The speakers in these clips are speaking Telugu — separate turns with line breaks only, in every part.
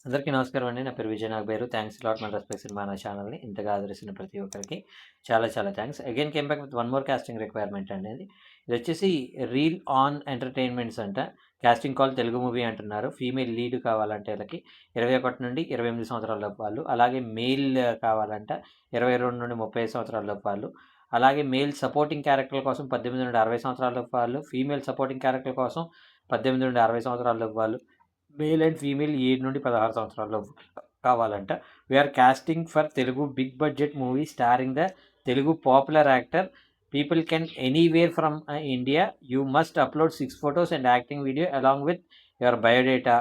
అందరికీ నమస్కారం అండి. నా పేరు విజయ్ నాగబేరు. థ్యాంక్స్ లాట్ మన రెస్పెక్ట్ సినిమా అనే ఛానల్‌ని ఇంతగా ఆదరిస్తున్న ప్రతి ఒక్కరికి చాలా చాలా thanks. Again came back with one more casting requirement అండి ఇది. ఇదొచ్చేసి రీల్ ఆన్ ఎంటర్‌టైన్‌మెంట్స్ అంట. కాస్టింగ్ కాల్ తెలుగు మూవీ అంటున్నారు. ఫీమేల్ లీడ్ కావాలంటే ఈళ్ళకి 21 నుండి 28 సంవత్సరాల లోపు వాళ్ళు. అలాగే మేల్ కావాలంట 22 నుండి 35 సంవత్సరాల లోపు వాళ్ళు. అలాగే మేల్ సపోర్టింగ్ క్యారెక్టర్ల కోసం 18 నుండి 60 సంవత్సరాల లోపు వాళ్ళు. ఫీమేల్ సపోర్టింగ్ క్యారెక్టర్ కోసం 18 నుండి 60 సంవత్సరాల లోపు వాళ్ళు. మేల్ అండ్ ఫీమేల్ 7 నుండి 16 సంవత్సరాల్లో కావాలంట. We're casting for Telugu big budget movie starring the Telugu popular actor. People can anywhere from India. You must upload 6 photos and acting video along with your biodata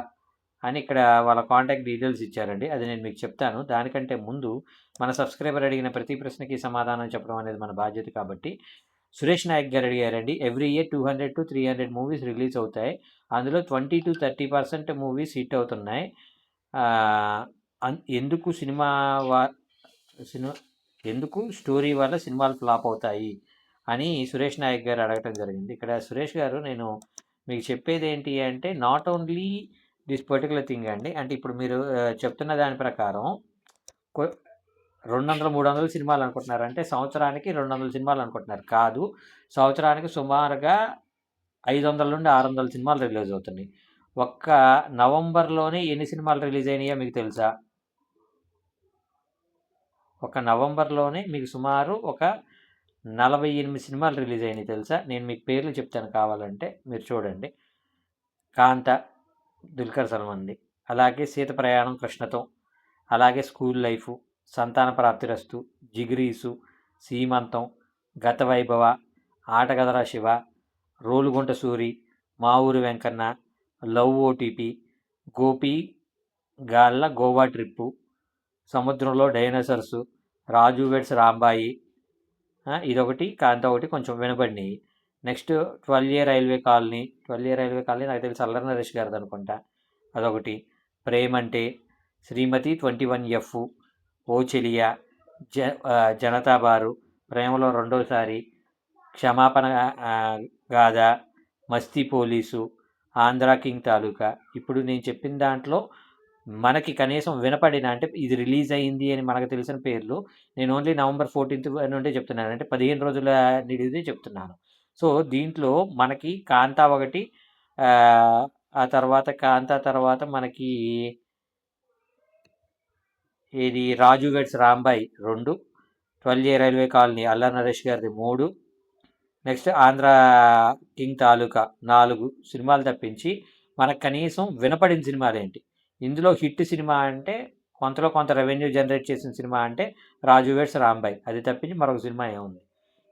అని ఇక్కడ వాళ్ళ కాంటాక్ట్ డీటెయిల్స్ ఇచ్చారండి. అది నేను మీకు చెప్తాను. దానికంటే ముందు మన సబ్స్క్రైబర్ అడిగిన ప్రతి ప్రశ్నకి సమాధానం చెప్పడం అనేది మన బాధ్యత కాబట్టి సురేష్ నాయక్ గారు అడిగారండి. Every year 200 to 300 movies release అవుతాయి. అందులో 20 to 30% మూవీస్ హిట్ అవుతున్నాయి. ఎందుకు ఎందుకు స్టోరీ వల్ల సినిమాలు ఫ్లాప్ అవుతాయి అని సురేష్ నాయక్ గారు అడగటం జరిగింది. ఇక్కడ సురేష్ గారు నేను మీకు చెప్పేది ఏంటి అంటే not only this particular thing అండి. అంటే ఇప్పుడు మీరు చెప్తున్న దాని ప్రకారం 200, 300 సినిమాలు అనుకుంటున్నారు. అంటే సంవత్సరానికి 200 సినిమాలు అనుకుంటున్నారు. కాదు, సంవత్సరానికి సుమారుగా 500 నుండి 600 సినిమాలు రిలీజ్ అవుతున్నాయి. ఒక్క నవంబర్లోనే ఎన్ని సినిమాలు రిలీజ్ అయినాయో మీకు తెలుసా? ఒక నవంబర్లోనే మీకు సుమారు ఒక 48 సినిమాలు రిలీజ్ అయినాయి తెలుసా? నేను మీకు పేర్లు చెప్తాను కావాలంటే మీరు చూడండి. కాంత దుల్కర్ సల్మాన్ది, అలాగే సీత ప్రయాణం కృష్ణతో, అలాగే స్కూల్ లైఫు, సంతాన ప్రాప్తిరస్తు, జిగిరీసు, సీమంతం, గత వైభవ, ఆటగదరా శివ, రోలుగుంట సూరి, మా ఊరి వెంకన్న, లవ్ ఓటీపీ, గోపి గాళ్ళ గోవా ట్రిప్పు, సముద్రంలో డైనోసర్సు, రాజు వెడ్స్ రాంబాయి, ఇదొకటి, కాంత ఒకటి కొంచెం వినబడినాయి. నెక్స్ట్ 12 రైల్వే కాలనీ నాకు తెలిసి అల్లరి నరేష్ గారిది అనుకుంటా, అదొకటి. ప్రేమంటే, శ్రీమతి 21F, ఓ చెలియా, జనతా బారు, ప్రేమలో రెండోసారి, క్షమాపణ గాథ, మస్తీ పోలీసు, ఆంధ్రా కింగ్ తాలూకా. ఇప్పుడు నేను చెప్పిన దాంట్లో మనకి కనీసం వినపడిన, అంటే ఇది రిలీజ్ అయింది అని మనకు తెలిసిన పేర్లు నేను ఓన్లీ November 14th నుండే చెప్తున్నాను. అంటే 15 రోజుల నిడిది చెప్తున్నాను. సో దీంట్లో మనకి కాంతా ఒకటి, ఆ తర్వాత కాంతా తర్వాత మనకి ఇది రాజు weds Rambai 2, 12 railway colony Allari Naresh గారిది 3, నెక్స్ట్ ఆంధ్రా కింగ్ తాలూకా 4 సినిమాలు తప్పించి మనకు కనీసం వినపడిన సినిమాలు ఏంటి? ఇందులో హిట్ సినిమా అంటే కొంతలో కొంత రెవెన్యూ జనరేట్ చేసిన సినిమా అంటే రాజు వెడ్స్ రాంబాయి, అది తప్పించి మరొక సినిమా ఏముంది?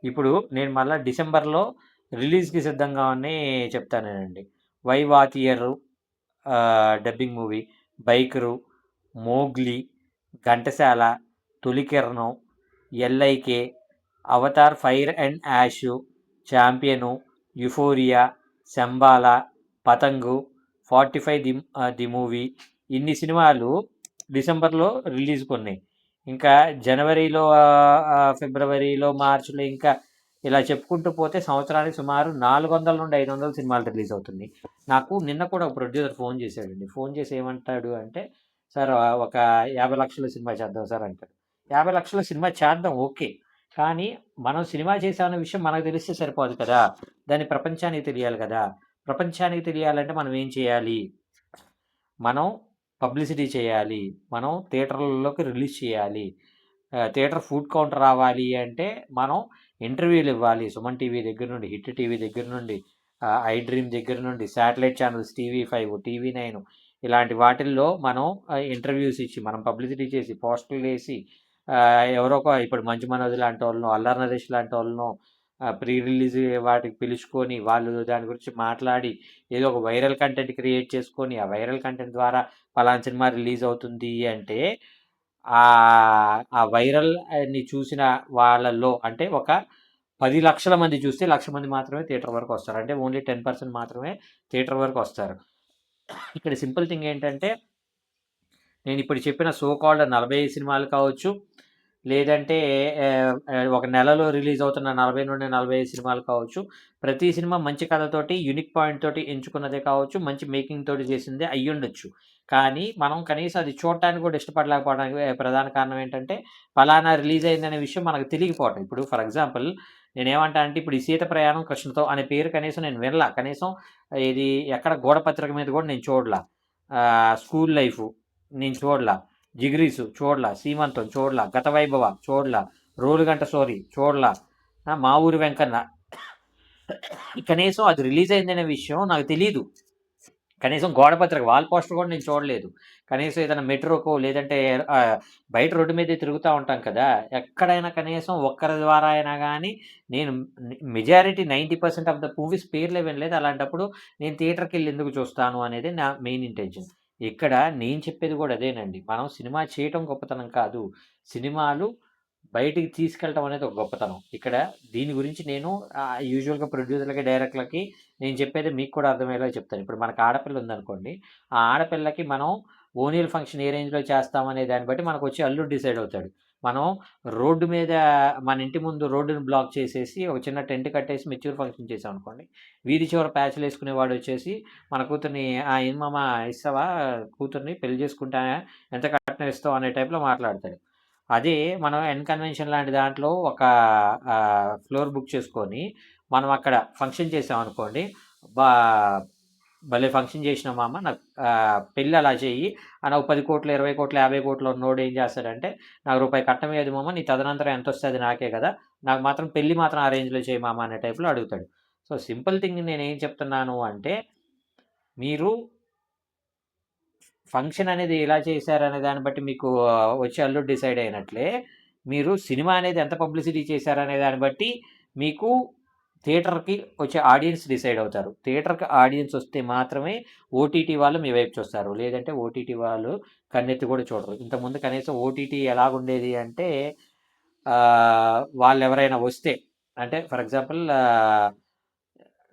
ఇప్పుడు నేను మళ్ళీ డిసెంబర్లో రిలీజ్కి సిద్ధంగా ఉన్నాయి చెప్తానేనండి. Y Vaathiyar dubbing movie, biker, Mowgli, Ghantasala, Tholikiranam, LIK, Avatar fire and ash, champion, euphoria, Shambala, Patang, 45 the movie, ఇన్ని సినిమాలు డిసెంబర్లో రిలీజ్కి ఉన్నాయి. ఇంకా జనవరిలో, ఫిబ్రవరిలో, మార్చిలో ఇంకా ఇలా చెప్పుకుంటూ పోతే సంవత్సరానికి సుమారు 400 నుండి 500 సినిమాలు రిలీజ్ అవుతుంది. నాకు నిన్న కూడా ఒక ప్రొడ్యూసర్ ఫోన్ చేశాడండి. ఫోన్ చేసి ఏమంటాడు అంటే, సార్ ఒక 50 లక్షల సినిమా చేద్దాం సార్ అంటాడు. 50 లక్షల సినిమా చేద్దాం, ఓకే. కానీ మనం సినిమా చేసామన్న విషయం మనకు తెలిస్తే సరిపోదు కదా, దాన్ని ప్రపంచానికి తెలియాలి కదా. ప్రపంచానికి తెలియాలంటే మనం ఏం చేయాలి? మనం పబ్లిసిటీ చేయాలి, మనం థియేటర్లలోకి రిలీజ్ చేయాలి. థియేటర్ ఫుడ్ కౌంటర్ రావాలి అంటే మనం ఇంటర్వ్యూలు ఇవ్వాలి. సుమన్ టీవీ దగ్గర నుండి, హిట్ టీవీ దగ్గర నుండి, ఐ డ్రీమ్ దగ్గర నుండి, శాటిలైట్ ఛానల్స్ TV5, TV9 ఇలాంటి వాటిల్లో మనం ఇంటర్వ్యూస్ ఇచ్చి, మనం పబ్లిసిటీ చేసి, పోస్టర్లు వేసి, ఎవరో ఒక ఇప్పుడు మంచు మనోజ్ లాంటి వాళ్ళను, అల్లరి నరేష్ లాంటి వాళ్ళను ప్రీ రిలీజ్ వాటికి పిలుచుకొని వాళ్ళు దాని గురించి మాట్లాడి ఏదో ఒక వైరల్ కంటెంట్ క్రియేట్ చేసుకొని ఆ వైరల్ కంటెంట్ ద్వారా పలానా సినిమా రిలీజ్ అవుతుంది అంటే ఆ వైరల్ని చూసిన వాళ్ళల్లో అంటే ఒక 10 లక్షల మంది చూస్తే 1,00,000 మంది మాత్రమే థియేటర్ వరకు వస్తారు. అంటే ఓన్లీ 10% మాత్రమే థియేటర్ వరకు వస్తారు. ఇక్కడ సింపుల్ థింగ్ ఏంటంటే, నేను ఇప్పుడు చెప్పిన సో కాల్డ్ 45 సినిమాలు కావచ్చు, లేదంటే ఒక నెలలో రిలీజ్ అవుతున్న 40 నుండి 45 సినిమాలు కావచ్చు, ప్రతి సినిమా మంచి కథతోటి, యూనిక్ పాయింట్ తోటి ఎంచుకున్నదే కావచ్చు, మంచి మేకింగ్ తోటి చేసిందే అయ్యుండొచ్చు. కానీ మనం కనీసం అది చూడటానికి కూడా ఇష్టపడలేకపోవడానికి ప్రధాన కారణం ఏంటంటే, పలానా రిలీజ్ అయిందనే విషయం మనకు తెలియకపోవటం. ఇప్పుడు ఫర్ ఎగ్జాంపుల్ నేనేమంటానంటే, ఇప్పుడు ఈ 'సీత ప్రయాణం కృష్ణతో' అనే పేరు కనీసం నేను వినలా. కనీసం ఇది ఎక్కడ గోడ పత్రిక మీద కూడా నేను చూడలా. 'స్కూల్ లైఫు' నేను చూడలా. 'జిగిరీసు' చూడలా. 'సీమంతం' చూడలా. 'గత వైభవ' చూడలా. 'రోలుగంట సోరి' చూడలా. 'మా ఊరి వెంకన్న' కనీసం అది రిలీజ్ అయిందనే విషయం నాకు తెలీదు. కనీసం గోడ పత్రిక వాల్ పోస్టర్ కూడా నేను చూడలేదు. కనీసం ఏదైనా మెట్రోకో లేదంటే బయట రోడ్డు మీదే తిరుగుతా ఉంటాం కదా! ఎక్కడైనా కనీసం ఒక్కరి ద్వారా అయినా గానీ నేను మెజారిటీ 90% ఆఫ్ ద మూవీస్ పేర్లే వినలేదు. అలాంటప్పుడు నేను థియేటర్‌కెళ్ళి ఎందుకు చూస్తాను అనేది నా మెయిన్ ఇంటెన్షన్. ఇక్కడ నేను చెప్పేది కూడా అదేనండి. మనం సినిమా చేయటం గొప్పతనం కాదు. సినిమాలు బయటికి తీసుకెళ్ళటం అనేది ఒక గొప్పతనం. ఇక్కడ దీని గురించి నేను యూజువల్‌గా ప్రొడ్యూసర్‌లకి, డైరెక్టర్‌లకి నేను చెప్పేది మీకు కూడా అర్థమయ్యేలాగా చెప్తాను. ఇప్పుడు మనకు ఆడపిల్ల ఉందనుకోండి. ఆ ఆడపిల్లకి మనం ఓణీల ఫంక్షన్ ఏ రేంజ్‌లో చేస్తామనే దాన్ని బట్టి మనకొచ్చే అల్లుడు డిసైడ్ అవుతాడు. మనం రోడ్డు మీద మన ఇంటి ముందు రోడ్డుని బ్లాక్ చేసేసి ఒక చిన్న టెంట్ కట్టేసి మెచ్యూర్ ఫంక్షన్ చేసామనుకోండి. వీధి చివర ప్యాచులేసుకునేవాడొచ్చేసి మన కూతుర్ని "ఏంది మామ ఇస్తావా కూతుర్ని పెళ్లి చేసుకుంటా ఎంత కట్నం ఇస్తావు" అనే టైప్‌లో మాట్లాడతాడు. అదే మనం కన్వెన్షన్ లాంటి దాంట్లో ఒక ఫ్లోర్ బుక్ చేసుకొని మనం అక్కడ ఫంక్షన్ చేసామనుకోండి. బా భలే ఫంక్షన్ చేసినావు మామ నాకు పెళ్ళి అలా చెయ్యి అని ఒక 10,00,00,000, 20,00,00,000, 50,00,00,000 ఉన్నోడు ఏం చేస్తాడంటే, నాకు రూపాయి కట్నం ఇయ్యదు మామ నీ తదనంతరం ఎంతొస్తే అది నాకే కదా! నాకు మాత్రం పెళ్లి మాత్రం ఆ రేంజ్‌లో చెయ్యి మామ అనే టైప్‌లో అడుగుతాడు. సో, సింపుల్ థింగ్ నేనేం చెప్తున్నాను అంటే, మీరు ఫంక్షన్ అనేది ఎలా చేశారనే దాన్ని బట్టి మీకు వచ్చే అల్లుడు డిసైడ్ అయినట్లే, మీరు సినిమా అనేది ఎంత పబ్లిసిటీ చేశారనే దాన్ని బట్టి మీకు థియేటర్‌కి వచ్చే ఆడియన్స్ డిసైడ్ అవుతారు. థియేటర్‌కి ఆడియన్స్ వస్తే మాత్రమే ఓటీటీ వాళ్ళు మీ వైపు చూస్తారు. లేదంటే ఓటీటీ వాళ్ళు కన్నెత్తి కూడా చూడరు. ఇంతకుముందు కనీసం ఓటీటీ ఎలాగుండేది అంటే వాళ్ళెవరైనా వస్తే అంటే ఫర్ ఎగ్జాంపుల్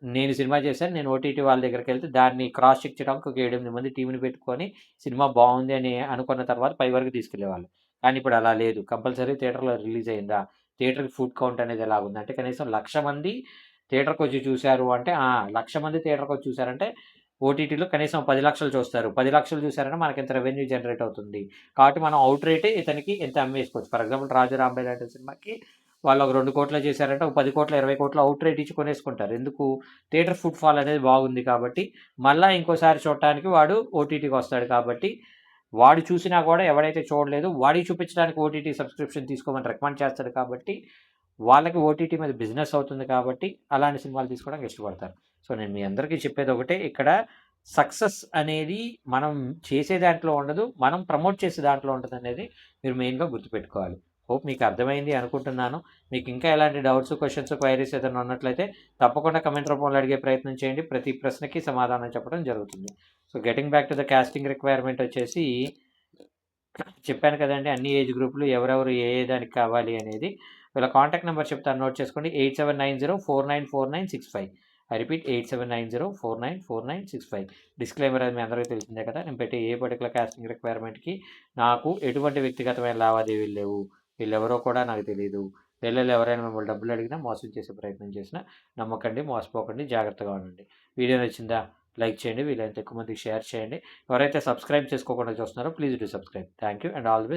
నేను సినిమా చేశాను. నేను ఓటీటీ వాళ్ళ దగ్గరికెళ్తే దాన్ని క్రాస్ చెక్ చేయడానికి ఒక 7, 8 మంది టీమ్‌ని పెట్టుకొని సినిమా బావుంది అని అనుకున్న తర్వాత పై వరకు తీసుకెళ్ళేవాళ్ళు. కానీ ఇప్పుడు అలా లేదు. కంపల్సరీ థియేటర్‌లో రిలీజ్ అయిందా? థియేటర్‌కి ఫుట్ కౌంట్ అనేది ఎలాగుంది? అంటే కనీసం 1,00,000 మంది థియేటర్‌కొచ్చి చూసారు అంటే 1,00,000 మంది థియేటర్‌కొచ్చి చూసారంటే ఓటీటీలో కనీసం 10,00,000 చూస్తారు. 10,00,000 చూసారంటే మనకింత రెవెన్యూ జనరేట్ అవుతుంది. కాబట్టి మనం ఔట్ రేటే ఇతనికి ఇంత అమ్మేసుకోవచ్చు. ఫర్ ఎగ్జాంపుల్ 'రాజు రాంబాయ్' లాంటి సినిమాకి వాళ్ళు ఒక 2,00,00,000 చేశారంటే ఒక 10,00,00,000, 20,00,00,000 ఔట్ రేట్ ఇచ్చి కొనేసుకుంటారు. ఎందుకు? థియేటర్ ఫుట్ ఫాల్ అనేది బాగుంది కాబట్టి, మళ్ళా ఇంకోసారి చూడటానికి వాడు ఓటీటీకి వస్తాడు కాబట్టి, వాడు చూసినా కూడా ఎవడైతే చూడలేదో వాడికి చూపించడానికి ఓటీటీ సబ్స్క్రిప్షన్ తీసుకోమని రికమెండ్ చేస్తాడు కాబట్టి, వాళ్ళకి ఓటీటీ మీద బిజినెస్ అవుతుంది కాబట్టి, అలాంటి సినిమాలు తీసుకోవడానికి ఇష్టపడతారు. సో, నేను మీ అందరికీ చెప్పేది ఒకటే ఇక్కడ సక్సెస్ అనేది మనం చేసే దాంట్లో ఉండదు. మనం ప్రమోట్ చేసే దాంట్లో ఉంటదనేది మీరు మెయిన్‌గా గుర్తుపెట్టుకోవాలి. హోప్ మీకు అర్థమైంది అనుకుంటున్నాను. మీకు ఇంకా ఎలాంటి డౌట్స్, క్వెషన్స్, క్వైరీస్ ఏదైనా ఉన్నట్లయితే తప్పకుండా కమెంట్ రూపంలో అడిగే ప్రయత్నం చేయండి. ప్రతి ప్రశ్నకి సమాధానం చెప్పడం జరుగుతుంది. So, getting back to the casting requirement వచ్చేసి చెప్పాను కదండీ! అన్ని ఏజ్ గ్రూప్‌లు ఎవరెవరు ఏ ఏ దానికి కావాలి అనేది. వీళ్ళ కాంటాక్ట్ నంబర్ చెప్తాను నోట్ చేసుకోండి. 8790494965. I repeat 8790494965. డిస్క్లైమర్ అది మీ అందరికీ తెలిసిందే కదా! నేను పెట్టే ఏ పర్టిక్యులర్ కాస్టింగ్ రిక్వైర్మెంట్‌కి నాకు ఎటువంటి వ్యక్తిగతమైన లావాదేవీలు లేవు. వీళ్ళెవరో కూడా నాకు తెలీదు. వీళ్ళలో ఎవరైనా మిమ్మల్ని డబ్బులు అడిగినా, మోసం చేసే ప్రయత్నం చేసినా నమ్మకండి, మోసపోకండి, జాగ్రత్తగా ఉండండి. వీడియో నచ్చిందా? లైక్ చేయండి. వీలైనంత ఎక్కువ మందికి షేర్ చేయండి. ఎవరైతే సబ్స్క్రైబ్ చేసుకోకుండా చూస్తున్నారో please do subscribe. Thank you and all the best.